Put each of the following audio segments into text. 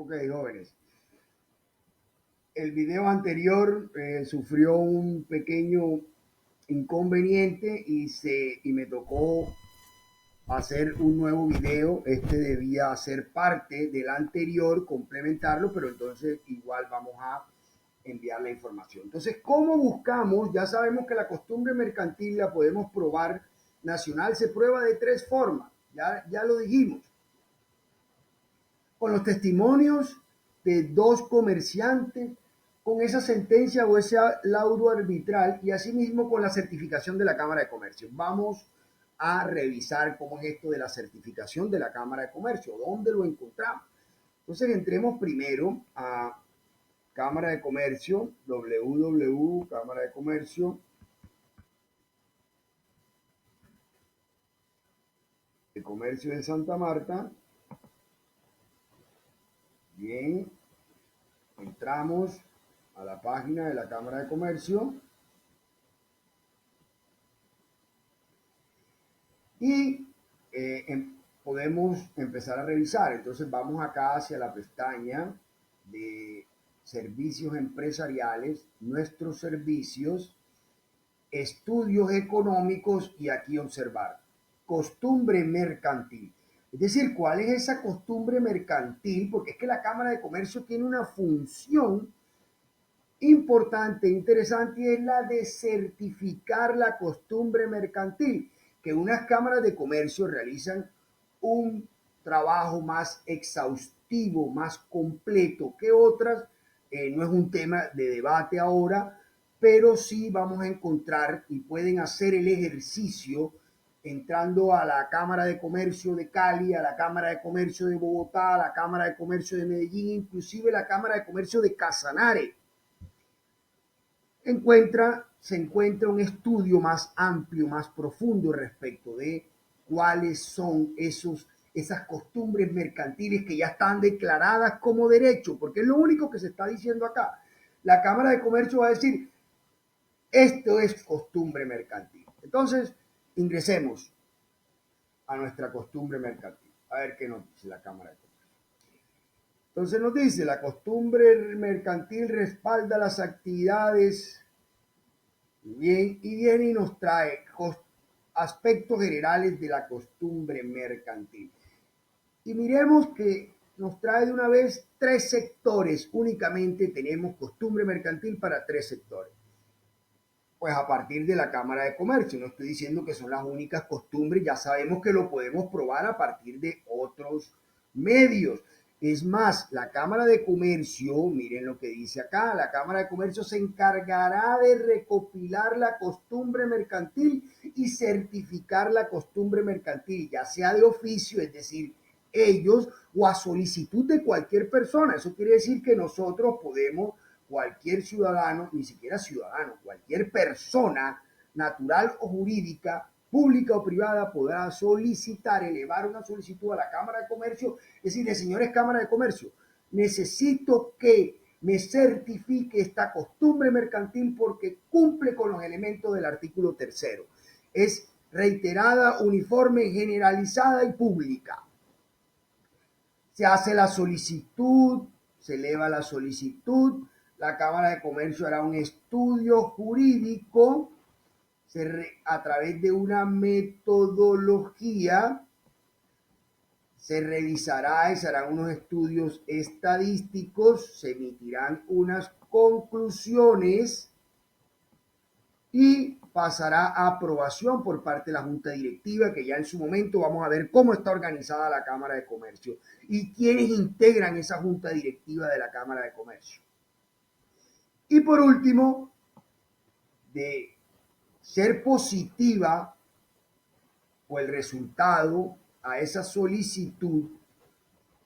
Ok, jóvenes. El video anterior sufrió un pequeño inconveniente y me tocó hacer un nuevo video. Este debía ser parte del anterior, complementarlo, pero entonces igual vamos a enviar la información. Entonces, ¿cómo buscamos? Ya sabemos que la costumbre mercantil la podemos probar nacional, se prueba de tres formas, ya lo dijimos, con los testimonios de dos comerciantes, con esa sentencia o ese laudo arbitral y asimismo con la certificación de la Cámara de Comercio. Vamos a revisar cómo es esto de la certificación de la Cámara de Comercio, dónde lo encontramos. Entonces entremos primero a Cámara de Comercio, www, Cámara de Comercio, de Santa Marta. Bien, entramos a la página de la Cámara de Comercio y podemos empezar a revisar. Entonces vamos acá hacia la pestaña de servicios empresariales, nuestros servicios, estudios económicos y aquí observar costumbre mercantil. Es decir, ¿cuál es esa costumbre mercantil? Porque es que la Cámara de Comercio tiene una función importante, interesante, y es la de certificar la costumbre mercantil, que unas cámaras de comercio realizan un trabajo más exhaustivo, más completo que otras. No es un tema de debate ahora, pero sí vamos a encontrar y pueden hacer el ejercicio entrando a la Cámara de Comercio de Cali, a la Cámara de Comercio de Bogotá, a la Cámara de Comercio de Medellín, inclusive la Cámara de Comercio de Casanare. Se encuentra un estudio más amplio, más profundo respecto de cuáles son esas costumbres mercantiles que ya están declaradas como derecho, porque es lo único que se está diciendo acá. La Cámara de Comercio va a decir, esto es costumbre mercantil. Entonces, ingresemos a nuestra costumbre mercantil. A ver qué nos dice la Cámara de Comercio. Entonces nos dice, la costumbre mercantil respalda las actividades. Bien, y viene y nos trae aspectos generales de la costumbre mercantil. Y miremos que nos trae de una vez tres sectores. Únicamente tenemos costumbre mercantil para tres sectores. Pues a partir de la Cámara de Comercio. No estoy diciendo que son las únicas costumbres, ya sabemos que lo podemos probar a partir de otros medios. Es más, la Cámara de Comercio, miren lo que dice acá, la Cámara de Comercio se encargará de recopilar la costumbre mercantil y certificar la costumbre mercantil, ya sea de oficio, es decir, ellos, o a solicitud de cualquier persona. Eso quiere decir que nosotros podemos, cualquier ciudadano, ni siquiera ciudadano, cualquier persona natural o jurídica, pública o privada, podrá solicitar, elevar una solicitud a la Cámara de Comercio, es decir, señores Cámara de Comercio, necesito que me certifique esta costumbre mercantil porque cumple con los elementos del artículo tercero. Es reiterada, uniforme, generalizada y pública. Se hace la solicitud, se eleva la solicitud, la Cámara de Comercio hará un estudio jurídico a través de una metodología, se revisará y se harán unos estudios estadísticos, se emitirán unas conclusiones y pasará a aprobación por parte de la Junta Directiva, que ya en su momento vamos a ver cómo está organizada la Cámara de Comercio y quiénes integran esa Junta Directiva de la Cámara de Comercio. Y por último, de ser positiva o el resultado a esa solicitud,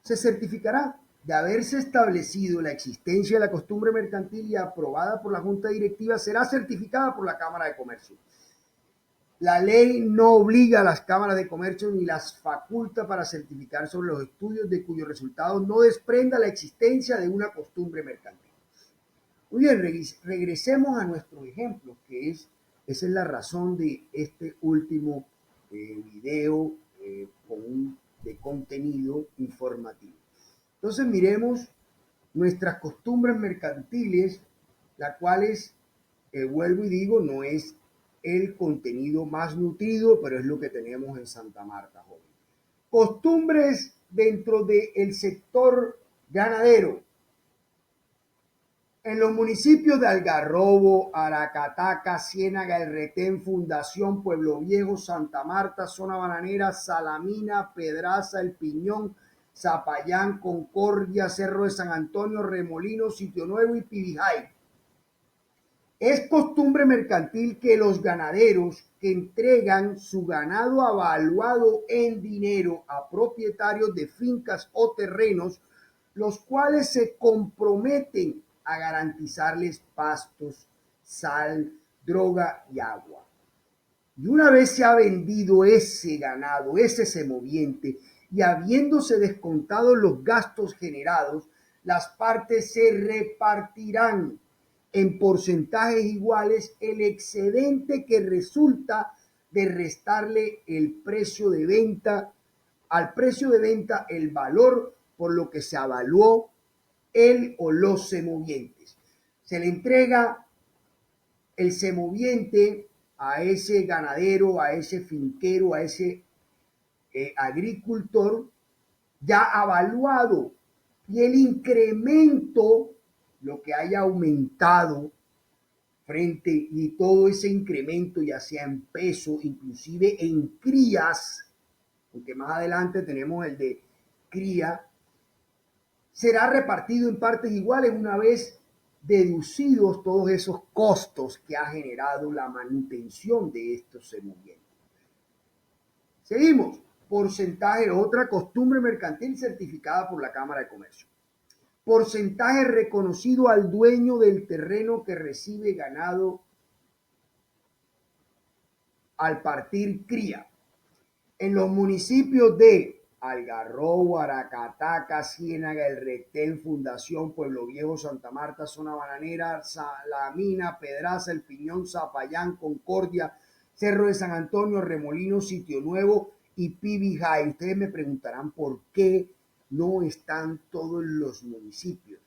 se certificará de haberse establecido la existencia de la costumbre mercantil y aprobada por la Junta Directiva, será certificada por la Cámara de Comercio. La ley no obliga a las cámaras de comercio ni las faculta para certificar sobre los estudios de cuyos resultados no desprenda la existencia de una costumbre mercantil. Muy bien, regresemos a nuestro ejemplo, que esa es la razón de este último video de contenido informativo. Entonces miremos nuestras costumbres mercantiles, las cuales, vuelvo y digo, no es el contenido más nutrido, pero es lo que tenemos en Santa Marta, joven. Costumbres dentro del sector ganadero. En los municipios de Algarrobo, Aracataca, Ciénaga, El Retén, Fundación, Pueblo Viejo, Santa Marta, Zona Bananera, Salamina, Pedraza, El Piñón, Zapayán, Concordia, Cerro de San Antonio, Remolino, Sitio Nuevo y Pibijay. Es costumbre mercantil que los ganaderos que entregan su ganado avaluado en dinero a propietarios de fincas o terrenos, los cuales se comprometen a garantizarles pastos, sal, droga y agua. Y una vez se ha vendido ese ganado, ese semoviente, y habiéndose descontado los gastos generados, las partes se repartirán en porcentajes iguales el excedente que resulta de restarle el precio de venta, al precio de venta el valor por lo que se avaluó el o los semovientes. Se le entrega el semoviente a ese ganadero, a ese finquero, a ese agricultor ya avaluado, y el incremento, lo que haya aumentado frente, y todo ese incremento, ya sea en peso, inclusive en crías, porque más adelante tenemos el de cría, será repartido en partes iguales una vez deducidos todos esos costos que ha generado la manutención de estos semovientes. Seguimos. Porcentaje, otra costumbre mercantil certificada por la Cámara de Comercio. Porcentaje reconocido al dueño del terreno que recibe ganado al partir cría. En los municipios de Algarrobo, Aracataca, Ciénaga, El Retén, Fundación, Pueblo Viejo, Santa Marta, Zona Bananera, Salamina, Pedraza, El Piñón, Zapayán, Concordia, Cerro de San Antonio, Remolino, Sitio Nuevo y Pibijay. Ustedes me preguntarán por qué no están todos los municipios.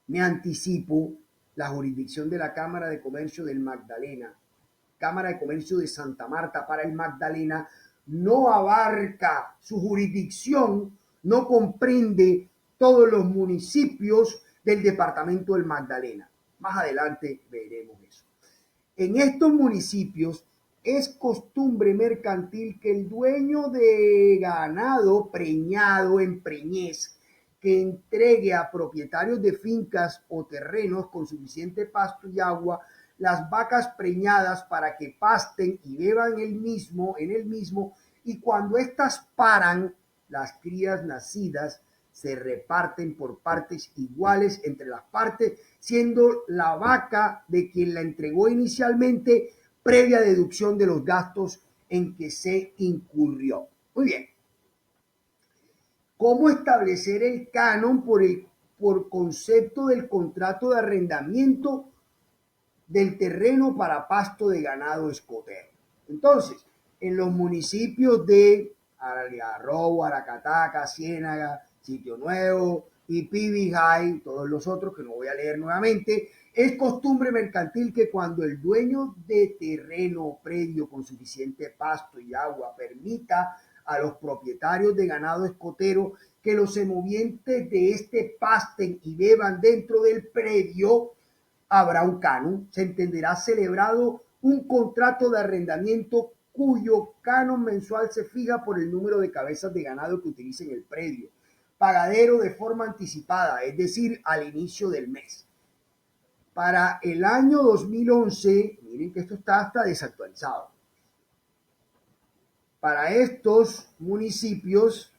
Me anticipo, la jurisdicción de la Cámara de Comercio del Magdalena, Cámara de Comercio de Santa Marta para el Magdalena, no abarca, su jurisdicción no comprende todos los municipios del departamento del Magdalena. Más adelante veremos eso. En estos municipios es costumbre mercantil que el dueño de ganado preñado en preñez que entregue a propietarios de fincas o terrenos con suficiente pasto y agua las vacas preñadas para que pasten y beban en el mismo, y cuando éstas paran, las crías nacidas se reparten por partes iguales entre las partes, siendo la vaca de quien la entregó inicialmente, previa deducción de los gastos en que se incurrió. Muy bien. ¿Cómo establecer el canon por concepto del contrato de arrendamiento del terreno para pasto de ganado escotero? Entonces, en los municipios de Algarrobo, Aracataca, Ciénaga, Sitio Nuevo y Pibijay, todos los otros que no voy a leer nuevamente, es costumbre mercantil que cuando el dueño de terreno o predio con suficiente pasto y agua permita a los propietarios de ganado escotero que los semovientes de este pasten y beban dentro del predio, habrá un canon, se entenderá celebrado un contrato de arrendamiento cuyo canon mensual se fija por el número de cabezas de ganado que utilicen el predio, pagadero de forma anticipada, es decir, al inicio del mes. Para el año 2011, miren que esto está hasta desactualizado, para estos municipios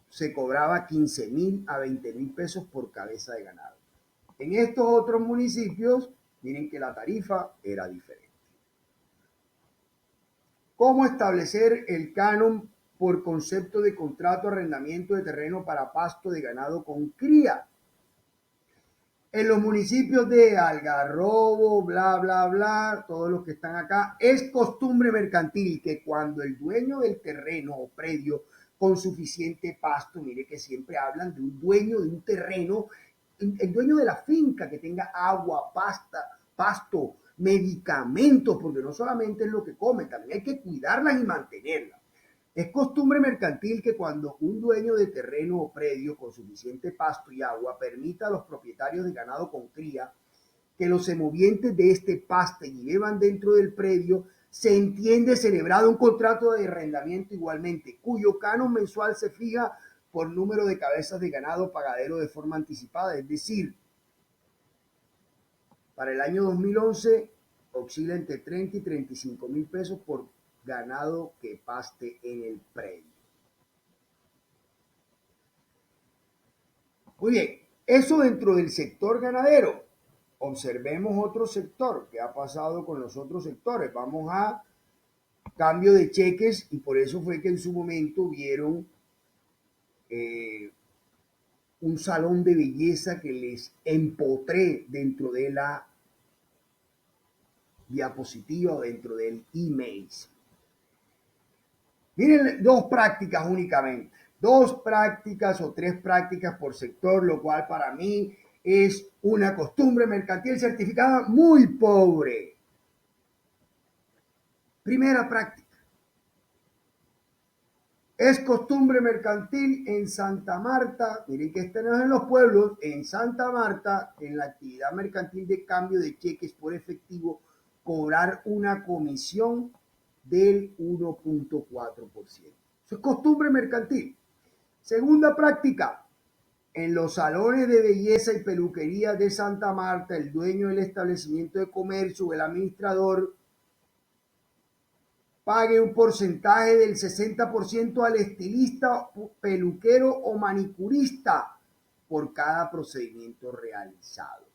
se cobraba 15,000 a 20,000 pesos por cabeza de ganado. En estos otros municipios, miren que la tarifa era diferente. ¿Cómo establecer el canon por concepto de contrato de arrendamiento de terreno para pasto de ganado con cría? En los municipios de Algarrobo, bla, bla, bla, todos los que están acá, es costumbre mercantil que cuando el dueño del terreno o predio con suficiente pasto. Mire que siempre hablan de un dueño de un terreno, el dueño de la finca que tenga agua, pasto, medicamentos, porque no solamente es lo que come, también hay que cuidarlas y mantenerlas. Es costumbre mercantil que cuando un dueño de terreno o predio con suficiente pasto y agua permita a los propietarios de ganado con cría que los semovientes de este pasten y beban dentro del predio, se entiende celebrado un contrato de arrendamiento igualmente, cuyo canon mensual se fija por número de cabezas de ganado pagadero de forma anticipada, es decir, para el año 2011 oscila entre 30 y 35 mil pesos por ganado que paste en el predio. Muy bien, eso dentro del sector ganadero. Observemos otro sector. ¿Qué ha pasado con los otros sectores? Vamos a cambio de cheques y por eso fue que en su momento vieron un salón de belleza que les empotré dentro de la diapositiva, dentro del email. Miren, dos prácticas únicamente, dos prácticas o tres prácticas por sector, lo cual para mí es una costumbre mercantil certificada muy pobre. Primera práctica. Es costumbre mercantil en Santa Marta, miren que este no es en los pueblos, en Santa Marta, en la actividad mercantil de cambio de cheques por efectivo, cobrar una comisión del 1.4%. Eso es costumbre mercantil. Segunda práctica, en los salones de belleza y peluquería de Santa Marta, el dueño del establecimiento de comercio o el administrador pague un porcentaje del 60% al estilista, peluquero o manicurista por cada procedimiento realizado.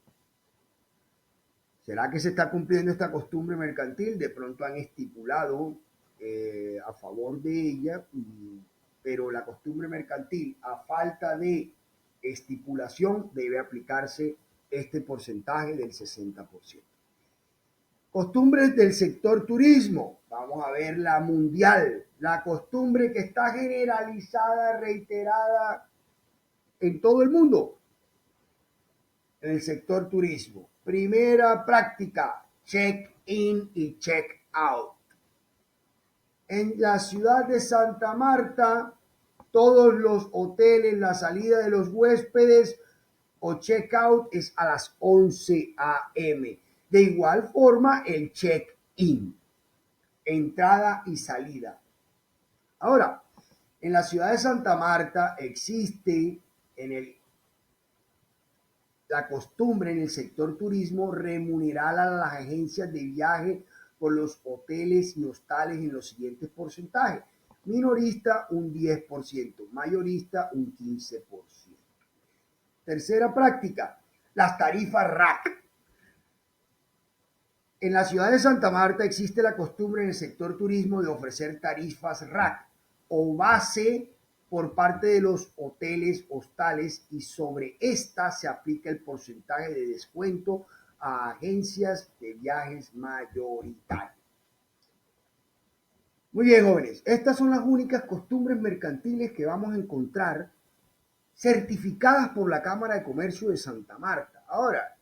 ¿Será que se está cumpliendo esta costumbre mercantil? De pronto han estipulado a favor de ella, pero la costumbre mercantil, a falta de estipulación, debe aplicarse este porcentaje del 60%. Costumbres del sector turismo. Vamos a ver la mundial, la costumbre que está generalizada, reiterada en todo el mundo. En el sector turismo. Primera práctica, check-in y check-out. En la ciudad de Santa Marta, todos los hoteles, la salida de los huéspedes o check-out es a las 11 a.m. De igual forma, el check-in, entrada y salida. Ahora, en la ciudad de Santa Marta existe la costumbre en el sector turismo remunerar a las agencias de viaje por los hoteles y hostales en los siguientes porcentajes. Minorista un 10%, mayorista un 15%. Tercera práctica, las tarifas RAC. En la ciudad de Santa Marta existe la costumbre en el sector turismo de ofrecer tarifas RAC o base por parte de los hoteles, hostales y sobre esta se aplica el porcentaje de descuento a agencias de viajes mayoritarias. Muy bien, jóvenes, estas son las únicas costumbres mercantiles que vamos a encontrar certificadas por la Cámara de Comercio de Santa Marta. Ahora,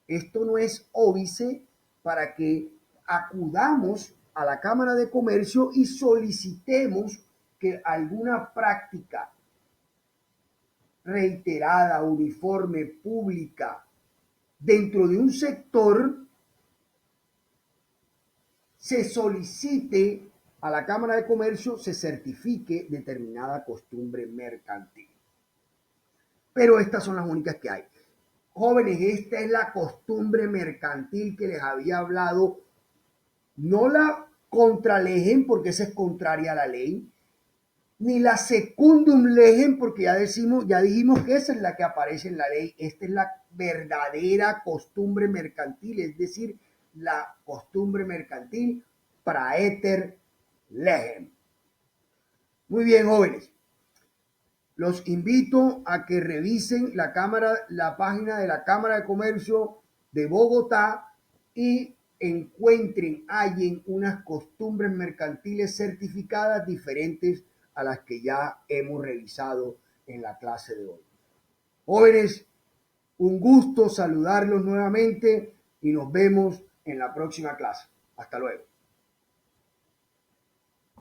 esto no es óbice para que acudamos a la Cámara de Comercio y solicitemos que alguna práctica reiterada, uniforme, pública, dentro de un sector, se solicite a la Cámara de Comercio, se certifique determinada costumbre mercantil. Pero estas son las únicas que hay. Jóvenes, esta es la costumbre mercantil que les había hablado. No la contralegen porque esa es contraria a la ley, ni la secundum legem porque ya dijimos que esa es la que aparece en la ley. Esta es la verdadera costumbre mercantil, es decir, la costumbre mercantil praeter legem. Muy bien, jóvenes. Los invito a que revisen la página de la Cámara de Comercio de Bogotá y hallen unas costumbres mercantiles certificadas diferentes a las que ya hemos revisado en la clase de hoy. Jóvenes, un gusto saludarlos nuevamente y nos vemos en la próxima clase. Hasta luego.